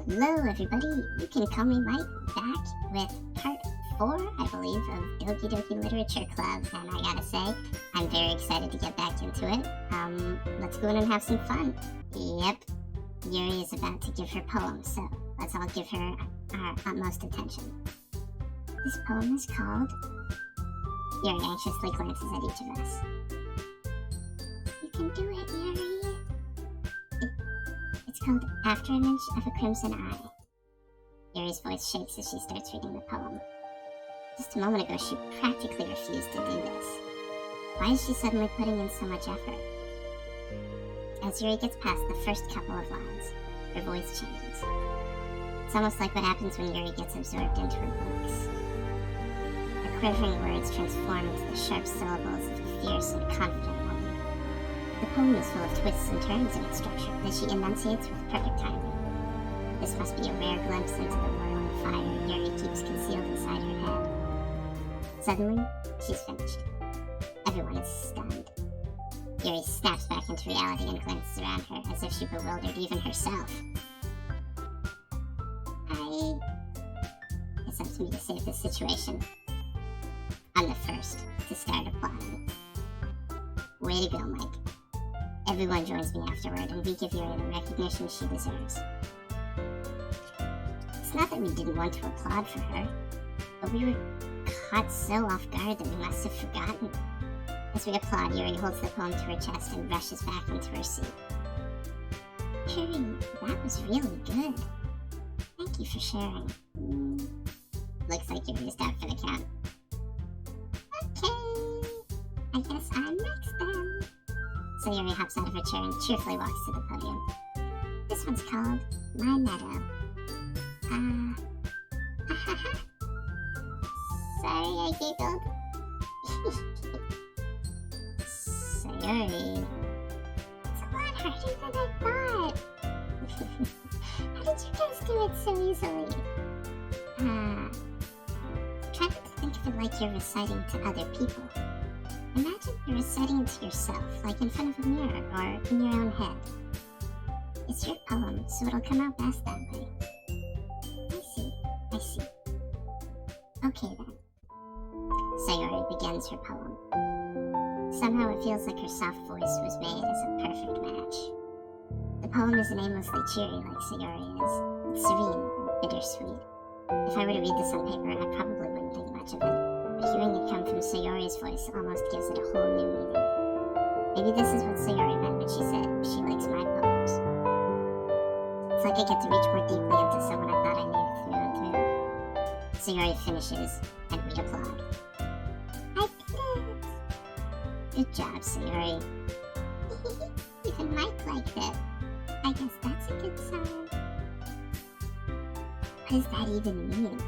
Hello everybody, you can call me Mike, back with part 4, I believe, of Doki Doki Literature Club, and I gotta say, I'm very excited to get back into it. Let's go in and have some fun. Yep, Yuri is about to give her poem, so let's all give her our utmost attention. This poem is called... Yuri anxiously glances at each of us. You can do it, Yuri. It's called After Image of a Crimson Eye. Yuri's voice shakes as she starts reading the poem. Just a moment ago, she practically refused to do this. Why is she suddenly putting in so much effort? As Yuri gets past the first couple of lines, her voice changes. It's almost like what happens when Yuri gets absorbed into her books. Her quivering words transform into the sharp syllables of a fierce and confident woman. The poem is full of twists and turns in its structure that she enunciates with perfect timing. This must be a rare glimpse into the whirling fire Yuri keeps concealed inside her head. Suddenly, she's finished. Everyone is stunned. Yuri snaps back into reality and glances around her as if she bewildered even herself. It's up to me to save this situation. I'm the first to start applauding. Way to go, Mike. Everyone joins me afterward, and we give Yuri the recognition she deserves. It's not that we didn't want to applaud for her, but we were caught so off guard that we must have forgotten. As we applaud, Yuri holds the poem to her chest and rushes back into her seat. Yuri, that was really good. Thank you for sharing. Looks like Yuri is out for the count. Okay, I guess I'm next then. So Yuri hops out of her chair and cheerfully walks to the podium. This one's called My Meadow. Sorry I giggled. Sayori. It's a lot harder than I thought. How did you guys do it so easily? Try not to think of it like you're reciting to other people. Imagine you're reciting it to yourself, like in front of a mirror or in your own head. It's your poem, so it'll come out best that way. I see. Okay then. Sayori begins her poem. Somehow it feels like her soft voice was made as a perfect match. The poem isn't aimlessly cheery like Sayori is. It's serene and bittersweet. If I were to read this on paper, I probably wouldn't think much of it. But hearing it come from Sayori's voice almost gives it a whole new meaning. Maybe this is what Sayori meant when she said she likes my poems. It's like I get to reach more deeply into someone I thought I knew through and through. Sayori finishes, and we applaud. I did it! Good job, Sayori. Even Mike liked it. I guess that's a good sign. What does that even mean?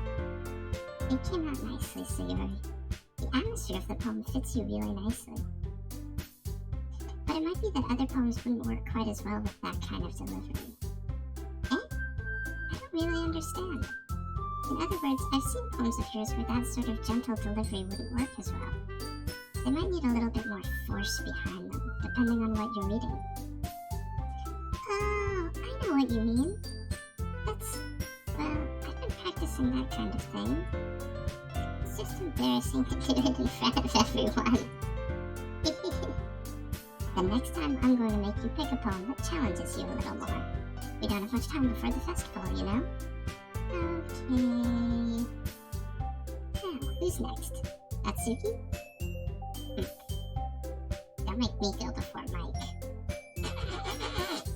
It came out nicely, Sayori. The atmosphere of the poem fits you really nicely. But it might be that other poems wouldn't work quite as well with that kind of delivery. Eh? I don't really understand. In other words, I've seen poems of yours where that sort of gentle delivery wouldn't work as well. They might need a little bit more force behind them, depending on what you're reading. Oh, I know what you mean. I've been practicing that kind of thing. It's just embarrassing to do it in front of everyone. The next time, I'm going to make you pick a poem that challenges you a little more. We don't have much time before the festival, you know? Okay. Now, who's next? Atsuki? Don't make me go before Mike.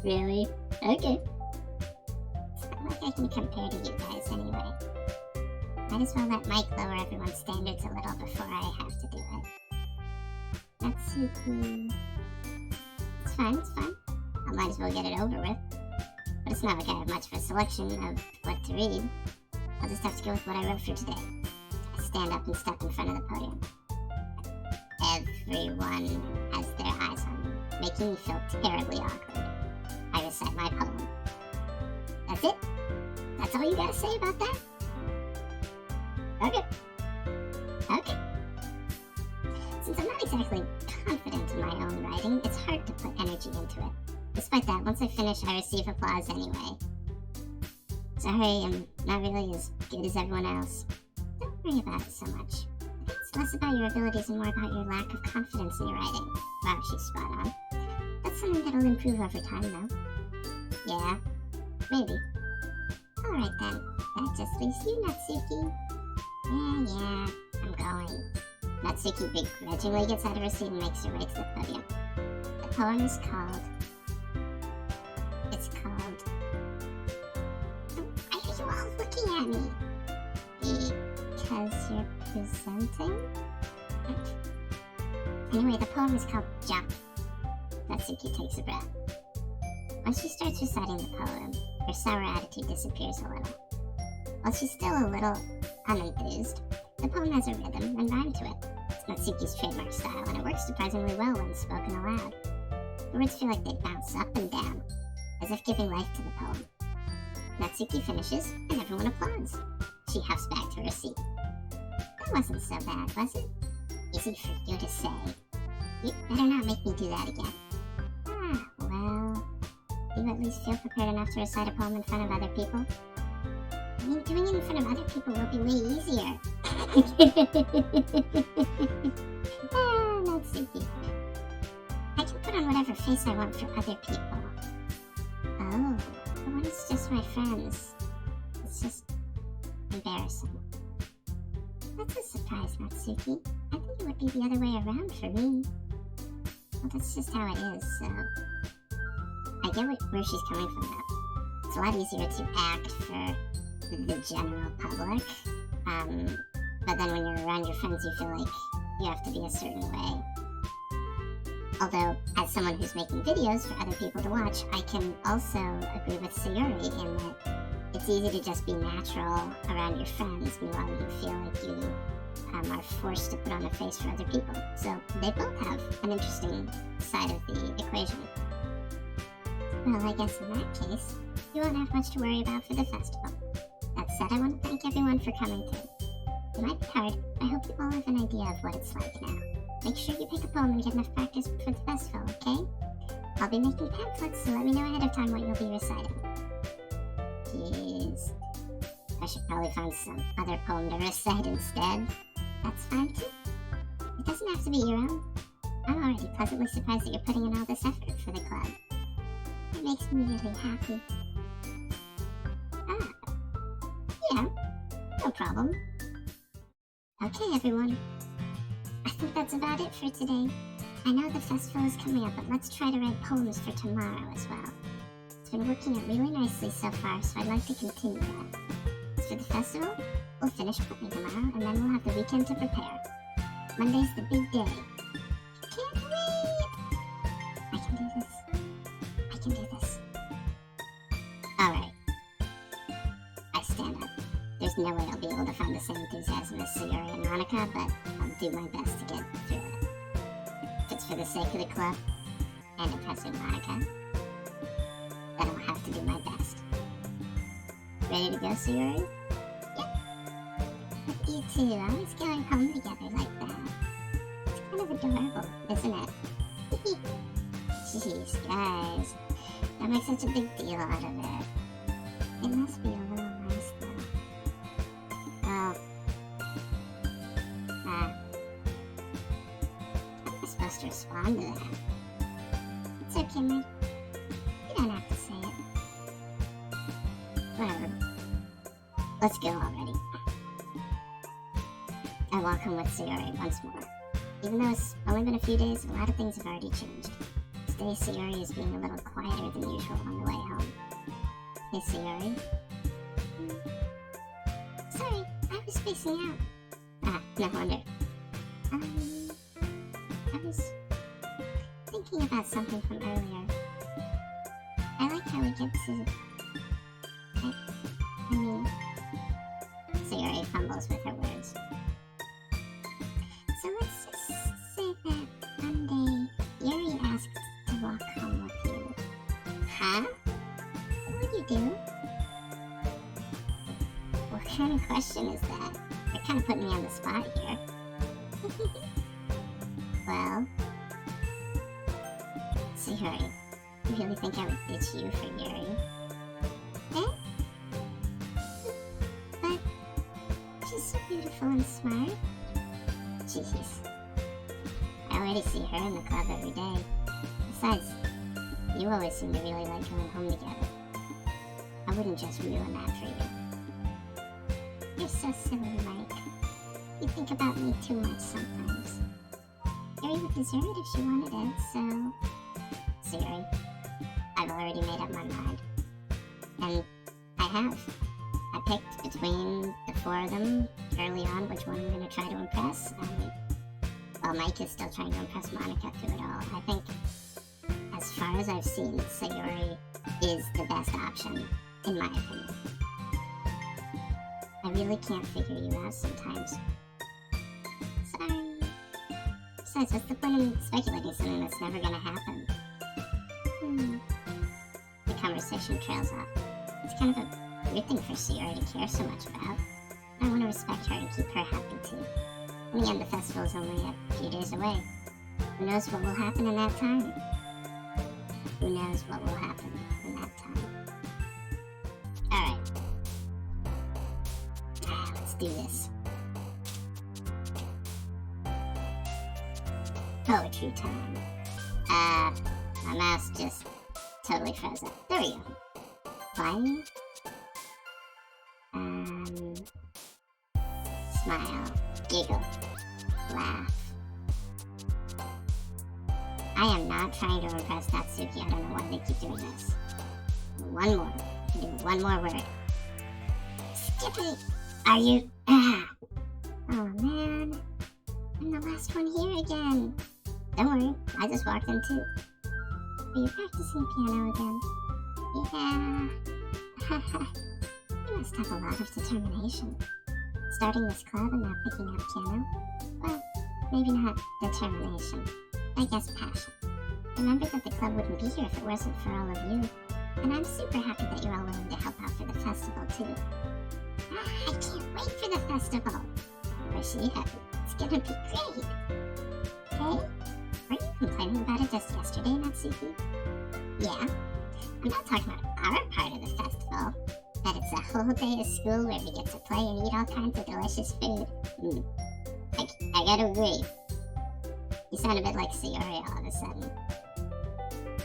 Really? Okay. It's not like I can compare to you guys anyway. Might as well let Mike lower everyone's standards a little before I have to do it. Atsuki. It's fine. I might as well get it over with. But it's not like I have much of a selection of what to read. I'll just have to go with what I wrote for today. I stand up and step in front of the podium. Everyone has their eyes on me, making me feel terribly awkward. I recite my poem. That's it? That's all you gotta say about that? Okay. Since I'm not exactly confident in my own writing, it's hard to put energy into it. Despite that, once I finish, I receive applause anyway. Sorry, I'm not really as good as everyone else. Don't worry about it so much. I think it's less about your abilities and more about your lack of confidence in your writing. Wow, she's spot on. That's something that'll improve over time, though. Yeah, maybe. Alright then, that just leaves you, Natsuki. Yeah, I'm going. Natsuki begrudgingly gets out of her seat and makes her way to the podium. The poem is called... Why are you all looking at me? Because you're presenting? Anyway, the poem is called Jump. Natsuki takes a breath. Once she starts reciting the poem, her sour attitude disappears a little. While she's still a little unenthused, the poem has a rhythm and rhyme to it. It's Natsuki's trademark style, and it works surprisingly well when spoken aloud. The words feel like they bounce up and down, as if giving life to the poem. Natsuki finishes, and everyone applauds. She huffs back to her seat. That wasn't so bad, was it? Easy for you to say. You better not make me do that again. Well, do you at least feel prepared enough to recite a poem in front of other people? I mean, doing it in front of other people will be way easier. Natsuki. I can put on whatever face I want for other people. Oh, but when it's just my friends, it's just embarrassing. That's a surprise, Natsuki. I think it would be the other way around for me. Well, that's just how it is, so... I get where she's coming from, though. It's a lot easier to act for the general public, but then when you're around your friends, you feel like you have to be a certain way. Although, as someone who's making videos for other people to watch, I can also agree with Sayori in that it's easy to just be natural around your friends, meanwhile you feel like you are forced to put on a face for other people. So they both have an interesting side of the equation. Well, I guess in that case, you won't have much to worry about for the festival. That said, I want to thank everyone for coming through. It might be hard, but I hope you all have an idea of what it's like now. Make sure you pick a poem and get enough practice for the festival, okay? I'll be making pamphlets, so let me know ahead of time what you'll be reciting. Jeez. I should probably find some other poem to recite instead. That's fine too. It doesn't have to be your own. I'm already pleasantly surprised that you're putting in all this effort for the club. It makes me really happy. Yeah, no problem. Okay, everyone. I think that's about it for today. I know the festival is coming up, but let's try to write poems for tomorrow as well. It's been working out really nicely so far, so I'd like to continue that. As for the festival, we'll finish prepping tomorrow, and then we'll have the weekend to prepare. Monday's the big day. Can't wait! I can do this. I can do this. Alright. I stand up. There's no way I'll be able to find the same enthusiasm as Sayori and Monica, but I'll do my best to get through it. If it's for the sake of the club, and impressing Monica, then I'll have to do my best. Ready to go, Sayori? Yep. But you two, always going home together like that. It's kind of adorable, isn't it? Jeez, guys. Don't make such a big deal out of it. It must be a little nice, though. Well, how am I supposed to respond to that? It's okay, Mike. You don't have to say it. Whatever. Let's go already. I walk home with Sayori once more. Even though it's only been a few days, a lot of things have already changed. Today, Sayori is being a little quieter than usual on the way home. Hey, Sayori. Sorry, I was spacing out. No wonder. I was thinking about something from earlier. I like how we get to... I mean... Sayori fumbles with her words. So let's just say that one day, Yuri asked to walk home with you. Huh? What would you do? What kind of question is that? You're kind of putting me on the spot here. Well... Sayori, you really think I would ditch you for Yuri? Eh? beautiful and smart? Jeez. I already see her in the club every day. Besides, you always seem to really like going home together. I wouldn't just ruin that for you. You're so silly, Mike. You think about me too much sometimes. Yuri would deserve it if she wanted it, so... Sayori, I've already made up my mind. And I have. I picked between the four of them early on which one I'm going to try to impress. While Mike is still trying to impress Monica through it all, I think, as far as I've seen, Sayori is the best option, in my opinion. I really can't figure you out sometimes. Sorry. Besides, what's the point in speculating something that's never going to happen? The conversation trails off. It's kind of a weird thing for Sayori to care so much about. I want to respect her and keep her happy too. In the end, the festival is only a few days away. Who knows what will happen in that time? Who knows what will happen in that time? Alright. Let's do this. Poetry time. My mouse just totally froze up. There we go. Fine. Smile. Giggle. Laugh. I am not trying to impress Natsuki. I don't know why they keep doing this. One more. I can do one more word. Skippy! Are you... Oh man. I'm the last one here again. Don't worry. I just walked in too. Are you practicing piano again? Yeah. You must have a lot of determination. Starting this club and now picking up piano? Well, maybe not determination. I guess passion. Remember that the club wouldn't be here if it wasn't for all of you. And I'm super happy that you're all willing to help out for the festival too. I can't wait for the festival. Or she happy. It's gonna be great. Hey? Were you complaining about it just yesterday, Natsuki? Yeah. I'm not talking about our part of the festival. That it's a whole day of school where we get to play and eat all kinds of delicious food. I gotta agree. You sound a bit like Sayori all of a sudden.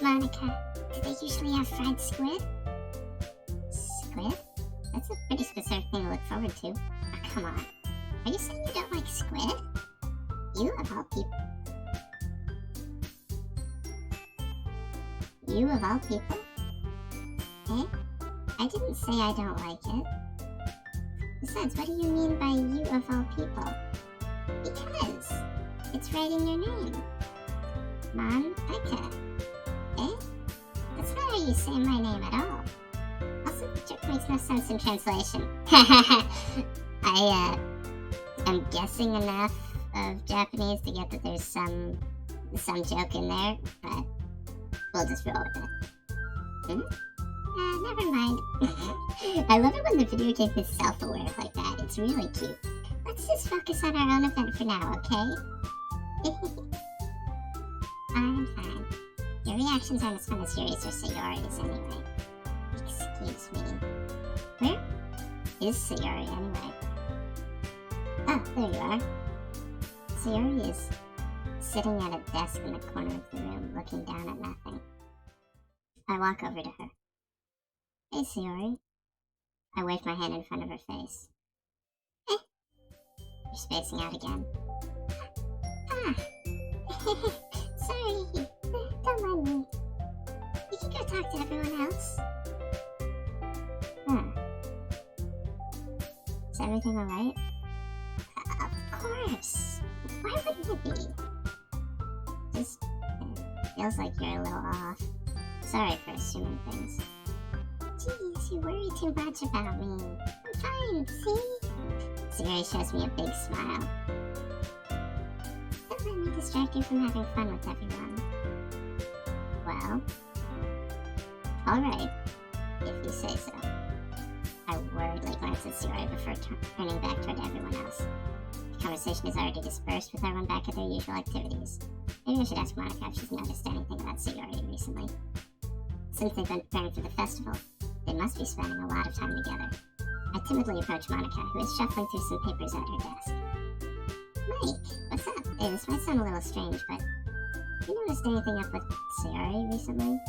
Monica, do they usually have fried squid? Squid? That's a pretty specific thing to look forward to. Oh, come on. Are you saying you don't like squid? You of all people. You of all people? Eh? I didn't say I don't like it. Besides, what do you mean by you of all people? Because it's right in your name. Monica. Eh? That's not how you say my name at all. Also, the joke makes no sense in translation. I am guessing enough of Japanese to get that there's some joke in there, but we'll just roll with it. Never mind. I love it when the video game is self-aware like that. It's really cute. Let's just focus on our own event for now, okay? I'm fine. Your reactions aren't as fun as Yuri's or Sayori's anyway. Excuse me. Where is Sayori anyway? Oh, there you are. Sayori is sitting at a desk in the corner of the room, looking down at nothing. I walk over to her. Hey, Sayori. I wave my hand in front of her face. Eh. You're spacing out again. Ah. Sorry. Don't mind me. You can go talk to everyone else. Huh. Is everything alright? Of course. Why wouldn't it be? Just feels like you're a little off. Sorry for assuming things. Jeez, you worry too much about me. I'm fine, see? Sayori shows me a big smile. Don't let me distract you from having fun with everyone. Well, alright, if you say so. I worriedly glance at Sayori before turning back toward everyone else. The conversation is already dispersed with everyone back at their usual activities. Maybe I should ask Monica if she's noticed anything about Sayori recently. Since they've been preparing for the festival, they must be spending a lot of time together. I timidly approach Monica, who is shuffling through some papers at her desk. Mike, what's up? Hey, this might sound a little strange, but have you noticed anything up with Sayori recently?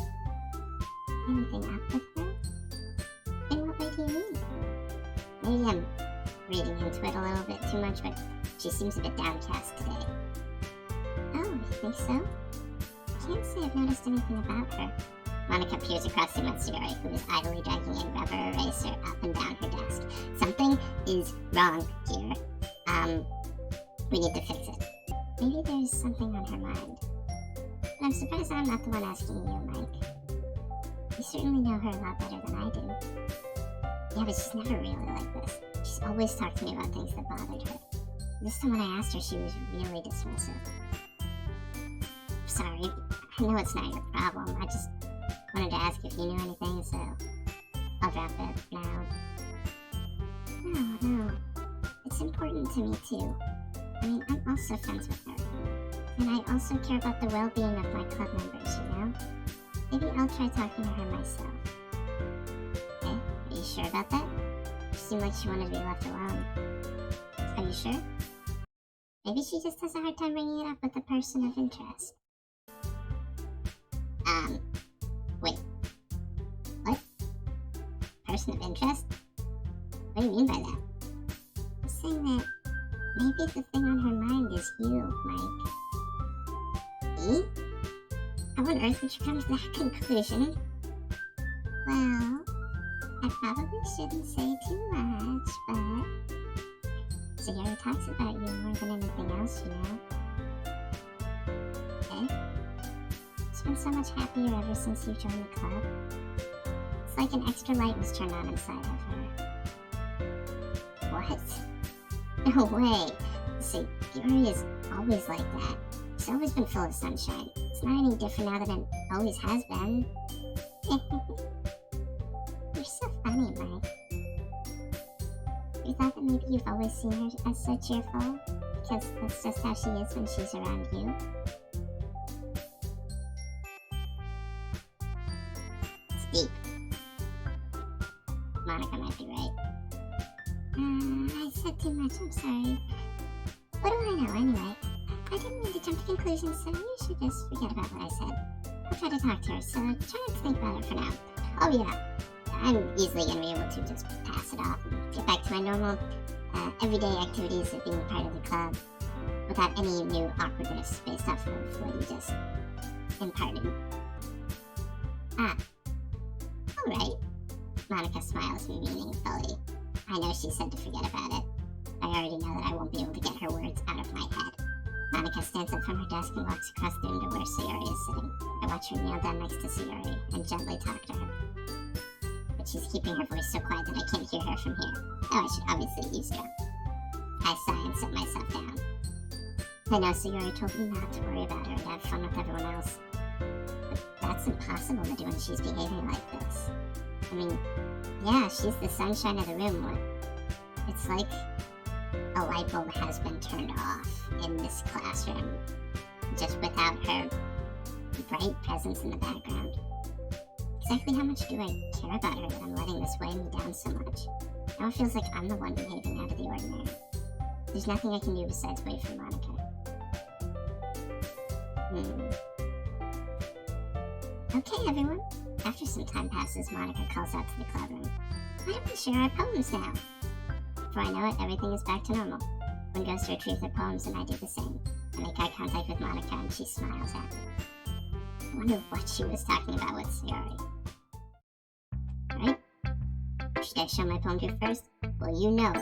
Anything up with her? In what way do you mean? Maybe I'm reading into it a little bit too much, but she seems a bit downcast today. Oh, you think so? Can't say I've noticed anything about her. Monica peers across the Sayori, who is idly dragging a rubber eraser up and down her desk. Something is wrong here. We need to fix it. Maybe there's something on her mind. But I'm surprised I'm not the one asking you, Mike. You certainly know her a lot better than I do. Yeah, but she's never really like this. She's always talked to me about things that bothered her. This time when I asked her, she was really dismissive. Sorry, I know it's not your problem. I just wanted to ask if you knew anything, so I'll drop it now. No. It's important to me, too. I mean, I'm also friends with her. And I also care about the well-being of my club members, you know? Maybe I'll try talking to her myself. Okay, are you sure about that? She seemed like she wanted to be left alone. Are you sure? Maybe she just has a hard time bringing it up with the person of interest. Wait. What? Person of interest? What do you mean by that? I'm saying that maybe the thing on her mind is you, Mike. Me? How on earth would you come to that conclusion? Well, I probably shouldn't say too much, but Sayori talks about you more than anything else, you know? Okay? She's been so much happier ever since you joined the club. It's like an extra light was turned on inside of her. What? No way. Sayori is always like that. She's always been full of sunshine. It's not any different now than it always has been. You're so funny, Mike. You thought that maybe you've always seen her as so cheerful? Because that's just how she is when she's around you? It's deep. Monica might be right. I said too much, I'm sorry. What do I know, anyway? I didn't mean to jump to conclusions, so you should just forget about what I said. I'll try to talk to her, so try not to think about it for now. Oh yeah, I'm easily gonna be able to just pass it off and get back to my normal, everyday activities of being part of the club without any new awkwardness based off of what you just imparted. Alright. Monica smiles meaningfully. I know she said to forget about it. I already know that I won't be able to get her words out of my head. Monica stands up from her desk and walks across the room to where Sayori is sitting. I watch her kneel down next to Sayori and gently talk to her. But she's keeping her voice so quiet that I can't hear her from here. Oh, I should obviously eavesdrop. I sigh and sit myself down. I know Sayori told me not to worry about her and have fun with everyone else. But that's impossible to do when she's behaving like this. I mean, yeah, she's the sunshine of the room, but it's like a light bulb has been turned off in this classroom, just without her bright presence in the background. Exactly how much do I care about her that I'm letting this weigh me down so much? Now it feels like I'm the one behaving out of the ordinary. There's nothing I can do besides wait for Monica. Okay, everyone. After some time passes, Monica calls out to the club room. Why don't we share our poems now? Before I know it, everything is back to normal. One goes to retrieve their poems and I do the same. I make eye contact with Monica and she smiles at me. I wonder what she was talking about with Sayori. Alright? Should I show my poem to you first? Well, you know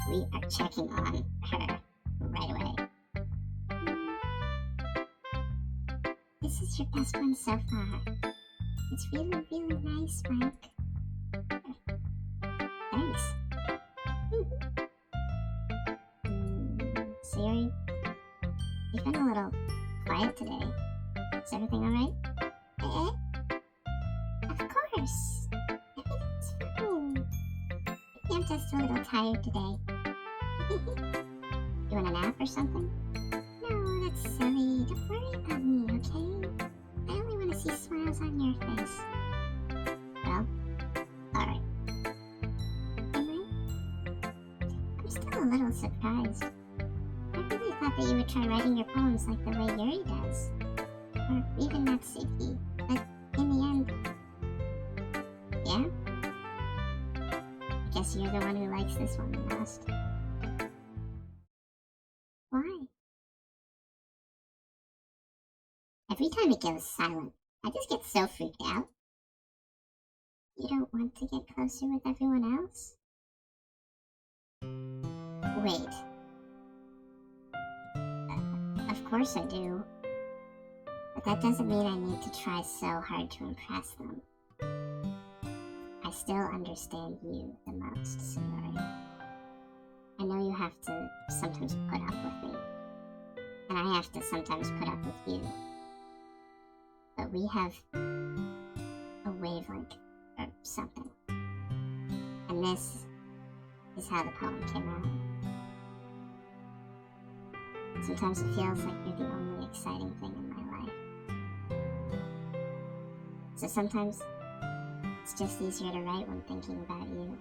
we are checking on her right away. This is your best one so far. It's really, really nice, Mike. Thanks. Sayori, you've been a little quiet today. Is everything alright? Of course. Everything's fine. Maybe I'm just a little tired today. You want a nap or something? No, that's silly. Don't worry about me, okay? I only want to see smiles on your face. Well, alright. Am I? still a little surprised. I really thought that you would try writing your poems like the way Yuri does. Or even Natsuki. But in the end... Yeah? I guess you're the one who likes this one the most. Why? Every time it goes silent, I just get so freaked out. You don't want to get closer with everyone else? Wait. Of course I do. But that doesn't mean I need to try so hard to impress them. I still understand you the most, Sayori. I know you have to sometimes put up with me. And I have to sometimes put up with you. But we have a wavelength or something. And this is how the poem came out. Sometimes it feels like you're the only exciting thing in my life. So sometimes it's just easier to write when thinking about you.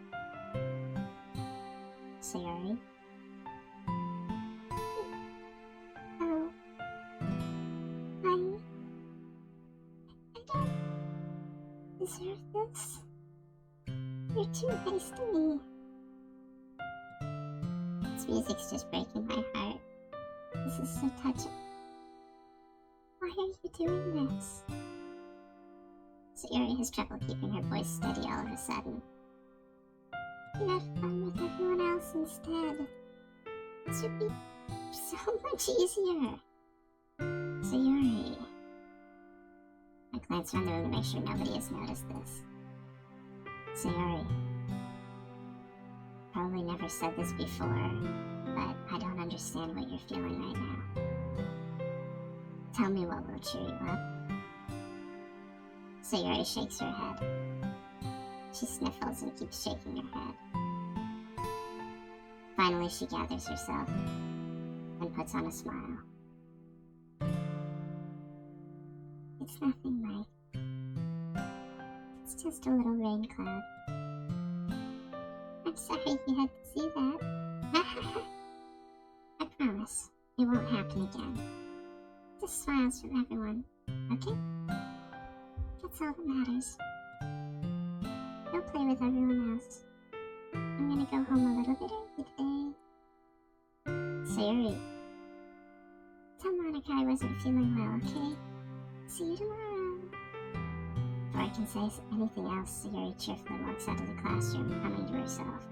Sayori? Oh. Hi. I don't deserve this. You're too nice to me. This music's just breaking my heart. This is so touching. Why are you doing this? Sayori has trouble keeping her voice steady all of a sudden. You had fun with everyone else instead. This would be so much easier. Sayori. I glance around the room to make sure nobody has noticed this. Sayori. Probably never said this before, but I don't understand what you're feeling right now. Tell me what will cheer you up. Sayori shakes her head. She sniffles and keeps shaking her head. Finally, she gathers herself and puts on a smile. It's nothing, Mike. It's just a little rain cloud. I'm sorry you had to see that. I promise, it won't happen again. Just smiles from everyone, okay? That's all that matters. Go play with everyone else. I'm gonna go home a little bit early today. Sayori, tell Monica I wasn't feeling well, okay? See you tomorrow. Before I can say anything else, Sayori cheerfully walks out of the classroom, humming to herself.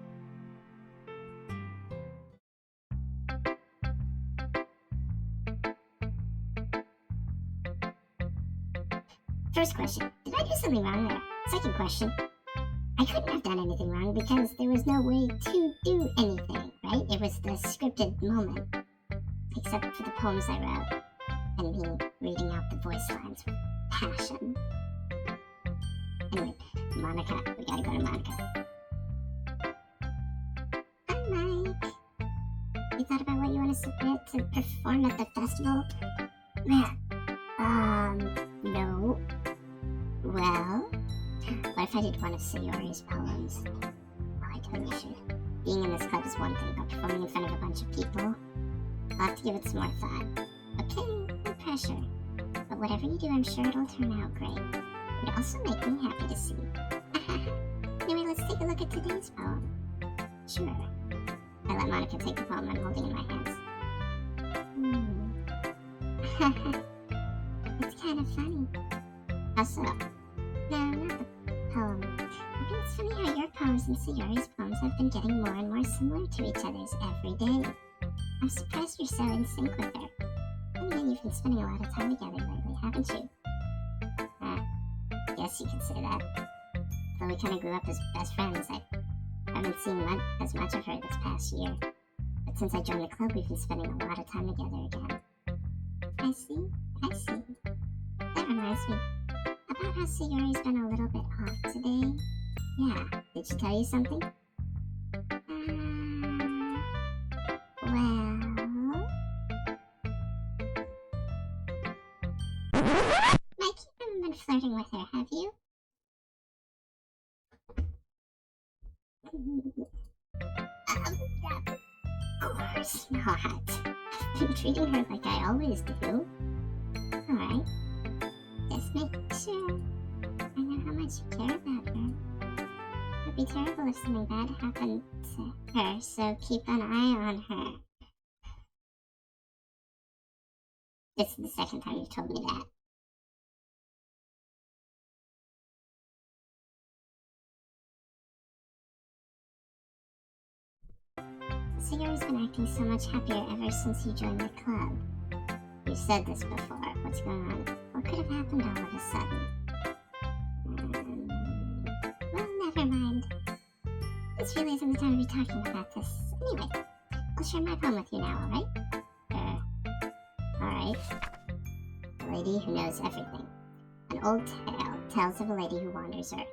First question, did I do something wrong there? Second question, I couldn't have done anything wrong because there was no way to do anything, right? It was the scripted moment. Except for the poems I wrote, and me reading out the voice lines with passion. Anyway, Monica, we gotta go to Monica. Hi, Mike. You thought about what you want to submit to perform at the festival? No. Well, what if I did one of Sayori's poems? Oh, I totally should. Being in this club is one thing, but performing in front of a bunch of people? I'll have to give it some more thought. Okay, no pressure. But whatever you do, I'm sure it'll turn out great. It would also make me happy to see. Anyway, let's take a look at today's poem. Sure. I let Monica take the poem I'm holding in my hands. It's kind of funny. How so? No, not the poem. I think it's funny how your poems and Sayori's poems have been getting more and more similar to each other's every day. I'm surprised you're so in sync with her. I mean, you've been spending a lot of time together lately, haven't you? Guess you could say that. Though we kind of grew up as best friends, I haven't seen as much of her this past year. But since I joined the club, we've been spending a lot of time together again. I see. That reminds me. About how Sayori's been a little bit off today. Yeah, did she tell you something? Well... Mike, you haven't been flirting with her, have you? course not. I've been treating her like I always do. Alright. Just make sure I know how much you care about her. It would be terrible if something bad happened to her, so keep an eye on her. This is the second time you've told me that. Sayori's been acting so much happier ever since you joined the club. You said this before. What's going on? What could have happened all of a sudden? Well, never mind. This really isn't the time to be talking about this. Anyway, I'll share my poem with you now, alright? Alright. The Lady Who Knows Everything. An old tale tells of a lady who wanders Earth.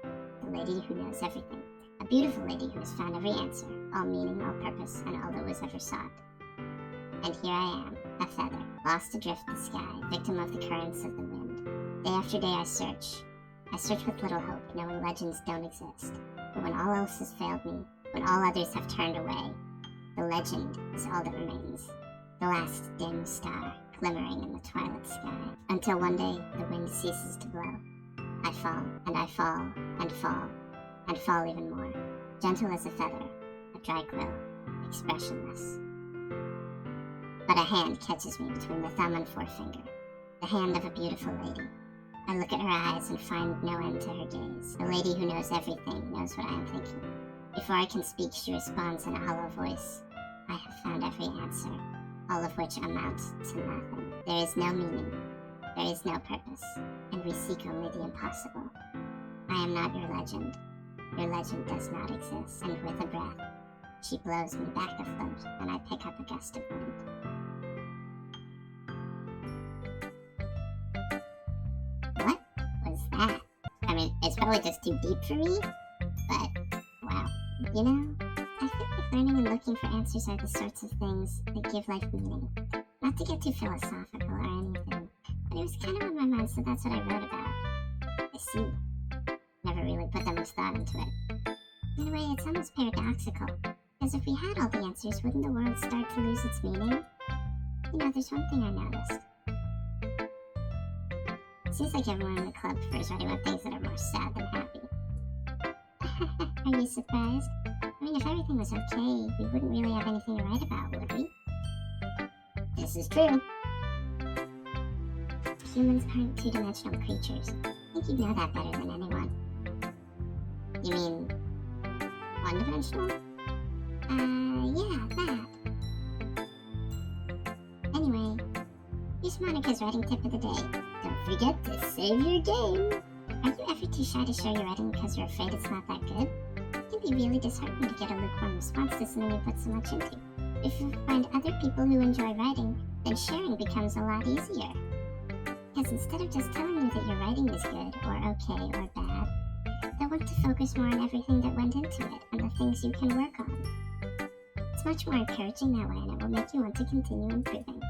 The lady who knows everything. A beautiful lady who has found every answer, all meaning, all purpose, and all that was ever sought. And here I am, a feather, lost adrift the sky, victim of the currents of the wind. Day after day I search. I search with little hope, knowing legends don't exist. But when all else has failed me, when all others have turned away, the legend is all that remains. The last dim star, glimmering in the twilight sky. Until one day, the wind ceases to blow. I fall, and I fall, and fall, and fall even more. Gentle as a feather, a dry quill, expressionless. But a hand catches me between the thumb and forefinger. The hand of a beautiful lady. I look at her eyes and find no end to her gaze. The lady who knows everything knows what I am thinking. Before I can speak, she responds in a hollow voice. I have found every answer, all of which amounts to nothing. There is no meaning, there is no purpose, and we seek only the impossible. I am not your legend. Your legend does not exist. And with a breath, she blows me back afloat, and I pick up a gust of wind. What was that? I mean, it's probably just too deep for me, but wow. You know, I feel like learning and looking for answers are the sorts of things that give life meaning. Not to get too philosophical or anything, but it was kind of on my mind, so that's what I wrote about. I see. Never really put that much thought into it. In a way, it's almost paradoxical, because if we had all the answers, wouldn't the world start to lose its meaning? You know, there's one thing I noticed. It seems like everyone in the club prefers writing about things that are more sad than happy. Are you surprised? I mean, if everything was okay, we wouldn't really have anything to write about, would we? This is true. Humans aren't two-dimensional creatures. I think you'd know that better than anyone. You mean one-dimensional? Yeah, that. Anyway, here's Monica's writing tip of the day. Don't forget to save your game. Are you ever too shy to share your writing because you're afraid it's not that good? It can be really disheartening to get a lukewarm response to something you put so much into. If you find other people who enjoy writing, then sharing becomes a lot easier. Because instead of just telling you that your writing is good, or okay, or bad, they'll want to focus more on everything that went into it, and the things you can work on. It's much more encouraging that way, and it will make you want to continue improving.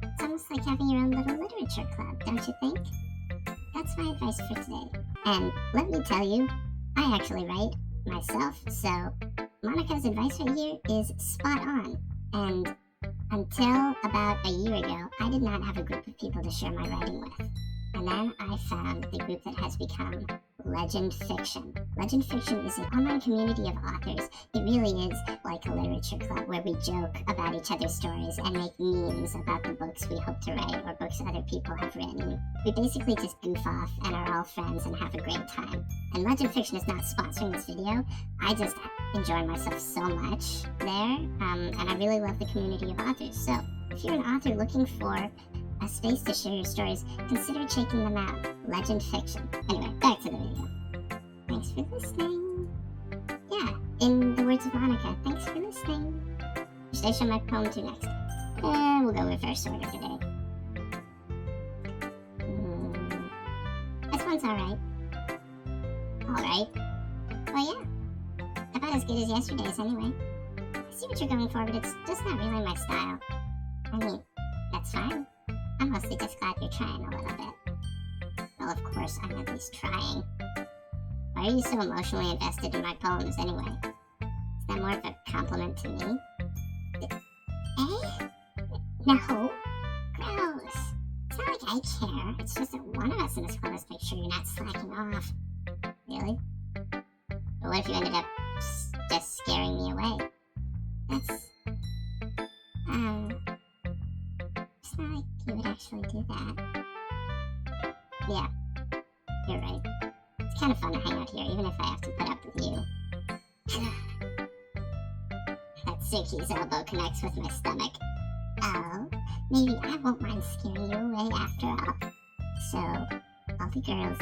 It's almost like having your own little literature club, don't you think? That's my advice for today. And let me tell you, I actually write myself, so Monica's advice right here is spot on. And until about a year ago, I did not have a group of people to share my writing with. And then I found the group that has become Legend Fiction. Legend Fiction is an online community of authors. It really is like a literature club where we joke about each other's stories and make memes about the books we hope to write or books other people have written. We basically just goof off and are all friends and have a great time. And Legend Fiction is not sponsoring this video. I just enjoy myself so much there, and I really love the community of authors. So if you're an author looking for a space to share your stories, consider checking them out. Legend Fiction. Anyway, back to the video. Thanks for listening. Yeah, in the words of Monica, thanks for listening. Who should I show my poem to next? We'll go reverse order today. This one's alright. Alright. Well, yeah. About as good as yesterday's anyway. I see what you're going for, but it's just not really my style. I mean, that's fine. I'm mostly just glad you're trying a little bit. Well, of course, I'm at least trying. Why are you so emotionally invested in my poems anyway? Is that more of a compliment to me? Eh? No. Gross. It's not like I care. It's just that one of us in this club must make sure you're not slacking off. Really? But what if you ended up just scaring me away? That's... It's not like you would actually do that. Yeah, you're right. It's kind of fun to hang out here, even if I have to put up with you. That Suki's elbow connects with my stomach. Oh, maybe I won't mind scaring you away after all. So, all the girls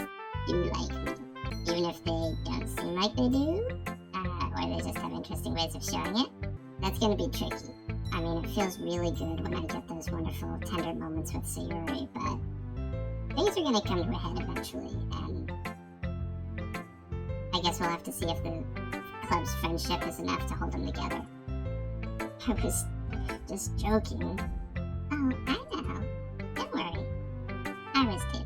do like me, even if they don't seem like they do, or they just have interesting ways of showing it. That's gonna be tricky. I mean, it feels really good when I get those wonderful, tender moments with Sayori, but things are gonna come to a head eventually, and I guess we'll have to see if the club's friendship is enough to hold them together. I was just joking. Oh, I know. Don't worry. I was too.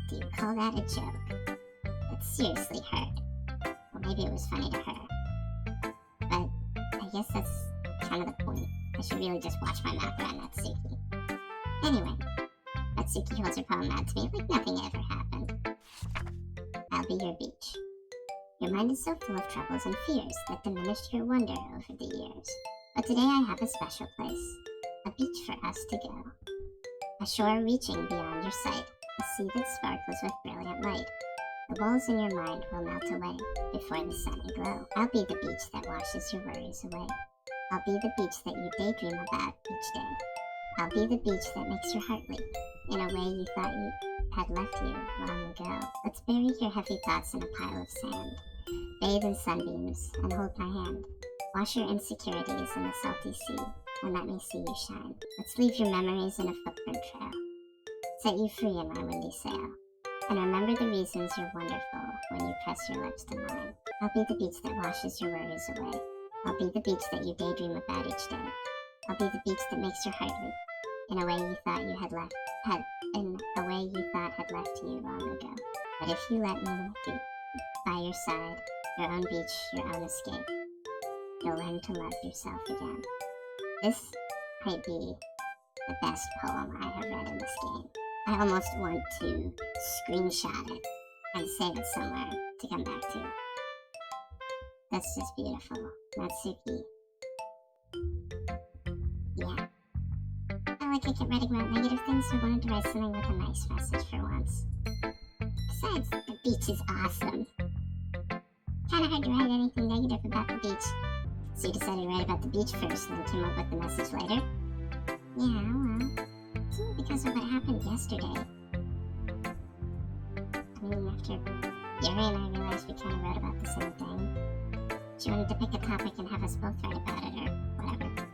Do you call that a joke? It seriously hurt. Well, maybe it was funny to her. But I guess that's kind of the point. I should really just watch my mouth around Natsuki. Anyway, Natsuki holds her palm out to me like nothing ever happened. I'll be your beach. Your mind is so full of troubles and fears that diminished your wonder over the years. But today I have a special place. A beach for us to go. A shore reaching beyond your sight. A sea that sparkles with brilliant light. The walls in your mind will melt away before the sunny glow. I'll be the beach that washes your worries away. I'll be the beach that you daydream about each day. I'll be the beach that makes your heart leap in a way you thought you had left you long ago. Let's bury your heavy thoughts in a pile of sand. Bathe in sunbeams and hold my hand. Wash your insecurities in the salty sea and let me see you shine. Let's leave your memories in a footprint trail. Set you free in my windy sail. And remember the reasons you're wonderful when you press your lips to mine. I'll be the beach that washes your worries away. I'll be the beach that you daydream about each day. I'll be the beach that makes your heart leap in a way you thought had left you long ago. But if you let me be by your side, your own beach, your own escape, you'll learn to love yourself again. This might be the best poem I have read in this game. I almost want to screenshot it and save it somewhere to come back to. That's just beautiful. Natsuki. Yeah. I like I kept writing about negative things, so I wanted to write something with a nice message for once. Besides, the beach is awesome. Kinda hard to write anything negative about the beach. So you decided to write about the beach first and then came up with the message later? Yeah, well, it's only because of what happened yesterday. I mean, after Yuri and I realized we kinda wrote about the same thing, she wanted to pick a topic and have us both write about it or whatever.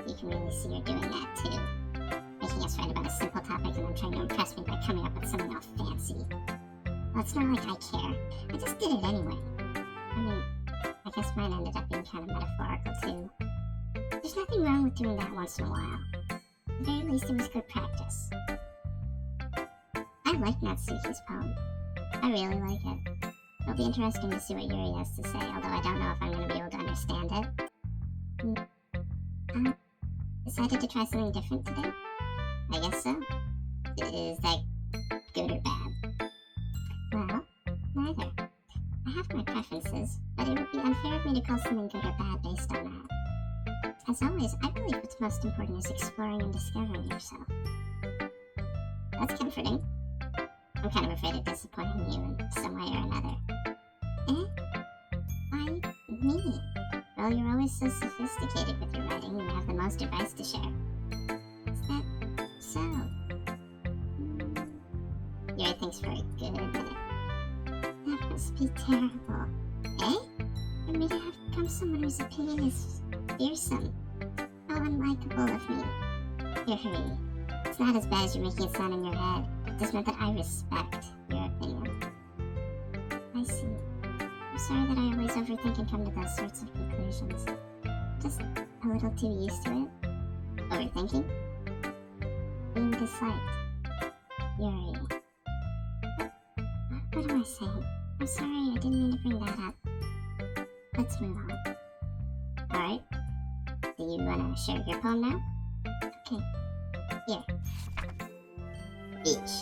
You can really see her doing that too. Making us write about a simple topic and then trying to impress me by coming up with something all fancy. Well, it's not like I care. I just did it anyway. I mean, I guess mine ended up being kind of metaphorical too. There's nothing wrong with doing that once in a while. At the very least, it was good practice. I like Natsuki's poem. I really like it. It'll be interesting to see what Yuri has to say, although I don't know if I'm going to be able to understand it. Decided to try something different today? I guess so. Is that good or bad? Well, neither. I have my preferences, but it would be unfair of me to call something good or bad based on that. As always, I believe what's most important is exploring and discovering yourself. That's comforting. I'm kind of afraid of disappointing you in some way or another. Why me? Well, you're always so sophisticated with your writing and you have the most advice to share. Is that so? Yuri thinks for a good minute. That must be terrible. For me to have become someone whose opinion is fearsome. How unlikable of me. Yuri, it's not as bad as you're making it sound in your head. It just meant that I respect your opinion. I see. I'm sorry that I always overthink and come to those sorts of conclusions. Just a little too used to it. Overthinking? Being disliked. Yuri. What am I saying? I'm sorry, I didn't mean to bring that up. let's move on. Alright. Do you want to share your poem now? Okay. Here. Beach.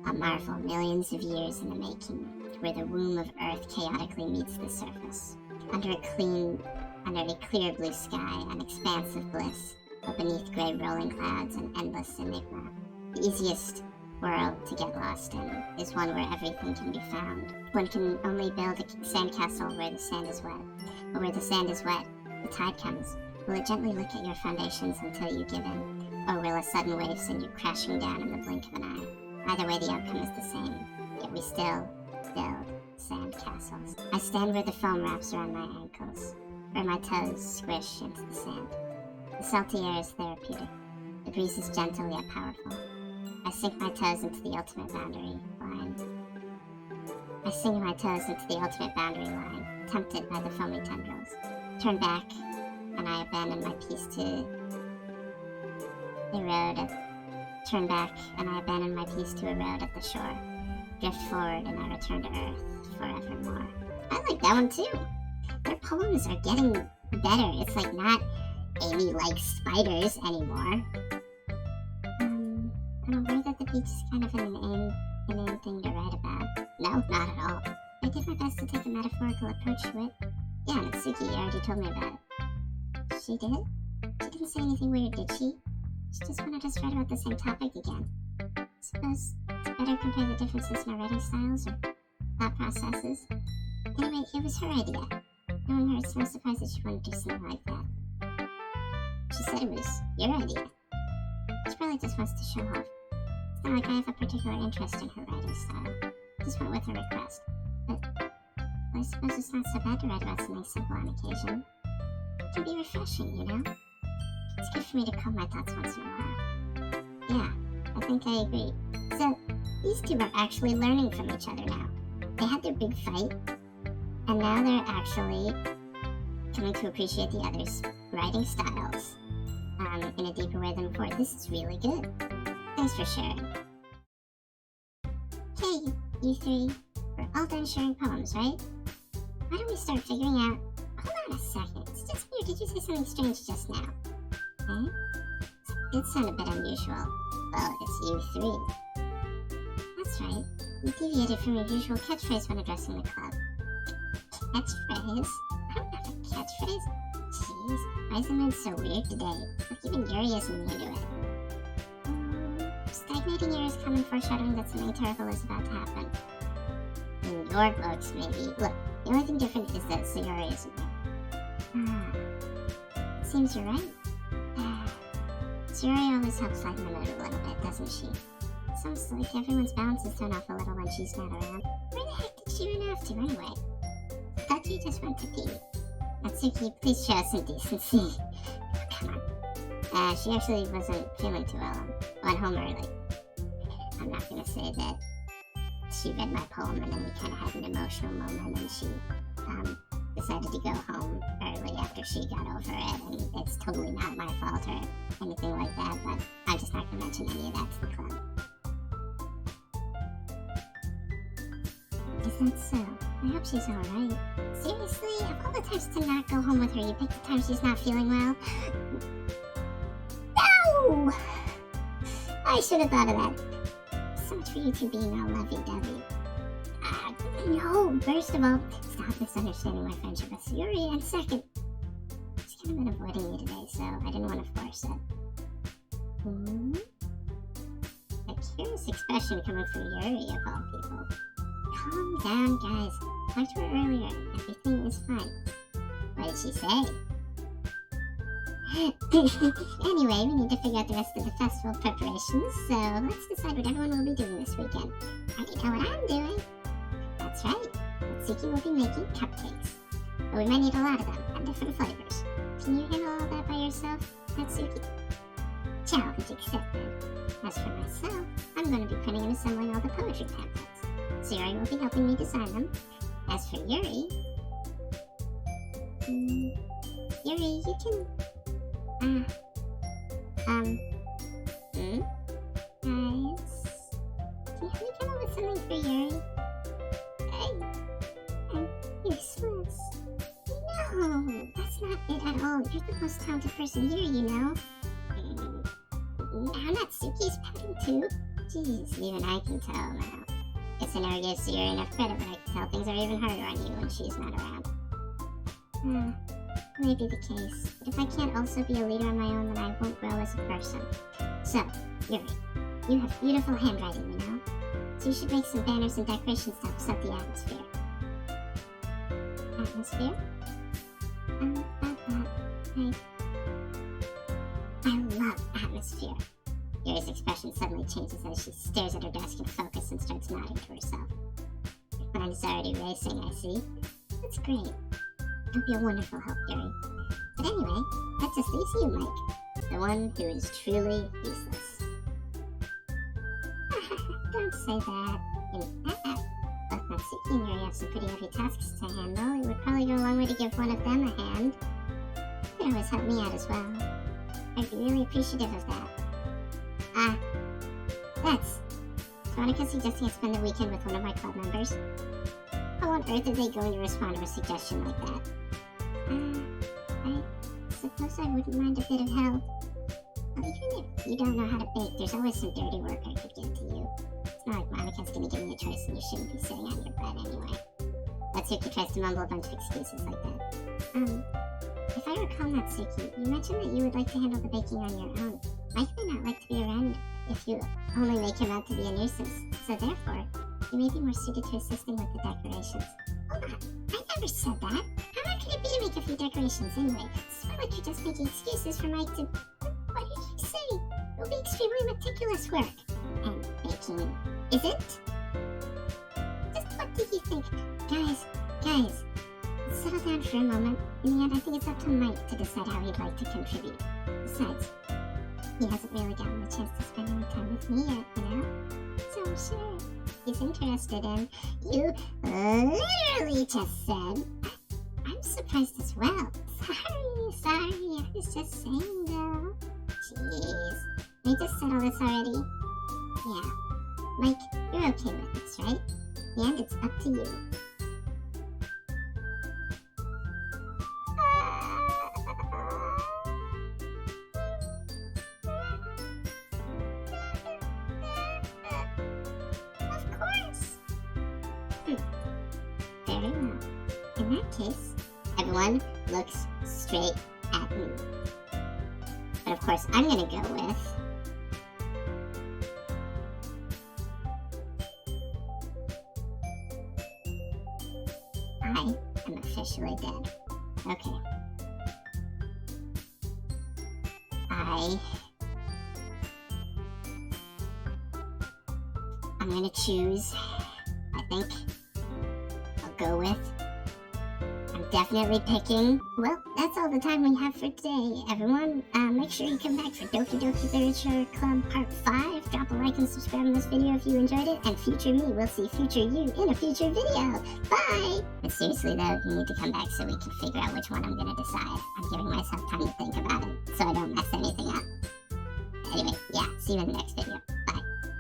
A marvel millions of years in the making, where the womb of Earth chaotically meets the surface. Under a clear blue sky, an expanse of bliss, but beneath gray rolling clouds, an endless enigma. The easiest world to get lost in is one where everything can be found. One can only build a sandcastle where the sand is wet. But where the sand is wet, the tide comes. Will it gently lick at your foundations until you give in? Or will a sudden wave send you crashing down in the blink of an eye? Either way, the outcome is the same. Yet we still build sandcastles. I stand where the foam wraps around my ankles, where my toes squish into the sand. The salty air is therapeutic. The breeze is gentle yet powerful. I sink my toes into the ultimate boundary line. Tempted by the foamy tendrils. Turn back, and I abandon my peace to erode at the shore. Drift forward, and I return to Earth forevermore. I like that one too. Their poems are getting better. It's like not Amy likes spiders anymore. I'm aware that the beach is kind of an inane thing to write about. No, not at all. I did my best to take a metaphorical approach to it. Yeah, Natsuki already told me about it. She did? She didn't say anything weird, did she? She just wanted us to write about the same topic again. Suppose it's better compare the differences in our writing styles or thought processes. Anyway, it was her idea. Knowing her, it's no surprise that she wanted to do something like that. She said it was your idea. She probably just wants to show off. It's not like I have a particular interest in her writing style. Just went with her request. But I suppose it's not so bad to write about something simple on occasion. It can be refreshing, you know? It's good for me to calm my thoughts once in a while. Yeah, I think I agree. So, these two are actually learning from each other now. They had their big fight, and now they're actually coming to appreciate the other's writing styles in a deeper way than before. This is really good. Thanks for sharing. Hey, you three. We're all done sharing poems, right? Why don't we start figuring out... Hold on a second. It's just weird. Did you say something strange just now? Eh? It sounded a bit unusual. Well, it's you three. That's right. You deviated from your usual catchphrase when addressing the club. Catchphrase? I don't have a catchphrase. Jeez, why is the mood so weird today? Like even Yuri isn't into it. Stagnating here is common foreshadowing that something terrible is about to happen. In your books, maybe. Look, the only thing different is that Sayori isn't there. Seems you're right. Sayori always helps lighten the mood a little bit, doesn't she? It's almost like everyone's balance is thrown off a little when she's not around. Where the heck did she run off to anyway? I thought she just went to pee. Natsuki, please show us some decency. Oh, come on. She actually wasn't feeling too well. Went home early. I'm not gonna say that she read my poem and then we kind of had an emotional moment and she decided to go home early after she got over it, and it's totally not my fault or anything like that, but I'm just not gonna mention any of that to the club. Is that so? I hope she's alright. Seriously? Of all the times to not go home with her, you pick the time she's not feeling well? No! I should have thought of that. So much for you two being all lovey-dovey. No, first of all, stop misunderstanding my friendship with Sayori, and second, she's kind of been avoiding me today, so I didn't want to force it. A curious expression coming from Yuri, of all people. Calm down, guys. Talked to her earlier. Everything is fine. What did she say? Anyway, we need to figure out the rest of the festival preparations, so let's decide what everyone will be doing this weekend. I already know what I'm doing. That's right. Natsuki will be making cupcakes. But we might need a lot of them, and different flavors. Can you handle all that by yourself, Natsuki? Challenge accepted. As for myself, I'm going to be printing and assembling all the poetry pamphlets. Sayori will be helping me design them. As for Yuri... Yuri, you can... Guys... Can you help me come up with something for Yuri? useless. No, that's not it at all. You're the most talented person here, you know. Now Natsuki's pouting too. Jeez, even I can tell now. Guess I never gave Sayori enough credit, but I can tell things are even harder on you when she's not around. Maybe the case. But if I can't also be a leader on my own, then I won't grow as a person. So, Yuri, you have beautiful handwriting, you know? So you should make some banners and decorations to help set the atmosphere. Atmosphere? I love atmosphere. Yuri's expression suddenly changes as she stares at her desk in focus and starts nodding to herself. Your mind is already racing, I see. That's great. You'll be a wonderful help, Yuri. But anyway, that just leaves you, Mike. The one who is truly useless. Don't say that. In fact, both Natsuki and Yuri have some pretty heavy tasks to handle. It would probably go a long way to give one of them a hand. You could always help me out as well. I'd be really appreciative of that. That's Veronica suggesting I spend the weekend with one of my club members. How on earth are they going to respond to a suggestion like that? I suppose I wouldn't mind a bit of help. Well, even if you don't know how to bake, there's always some dirty work I could give to you. It's not like Monica's gonna give me a choice and you shouldn't be sitting on your butt anyway. Natsuki tries to mumble a bunch of excuses like that. If I recall, Natsuki, you mentioned that you would like to handle the baking on your own. Mike may not like to be around if you only make him out to be a nuisance, so therefore, you may be more suited to assisting with the decorations. Hold on, I never said that. How hard could it be to make a few decorations anyway? It's more like you're just making excuses for Mike to... What did you say? It will be extremely meticulous work. And baking isn't? Just what do you think? Guys, let's settle down for a moment. In the end, I think it's up to Mike to decide how he'd like to contribute. Besides, he hasn't really gotten the chance to spend any time with me yet, you know? So I'm sure he's interested in... You literally just said... I'm surprised as well. Sorry, I was just saying though. Jeez. We just said all this already? Yeah. Mike, you're okay with this, right? In the end, it's up to you. Of course. Very well. In that case, everyone looks straight at me. But of course, I'm gonna go with... I am officially dead. Okay. I'm gonna choose, I think I'll go with... I'm definitely picking... Well, that's all the time we have for today, everyone. Make sure you come back for Doki Doki Literature Club Part 5. Drop a like and subscribe on this video if you enjoyed it. And future me will see future you in a future video. Bye! But seriously though, you need to come back so we can figure out which one I'm gonna decide. I'm giving myself time to think about it so I don't mess anything up. Anyway, yeah, see you in the next video.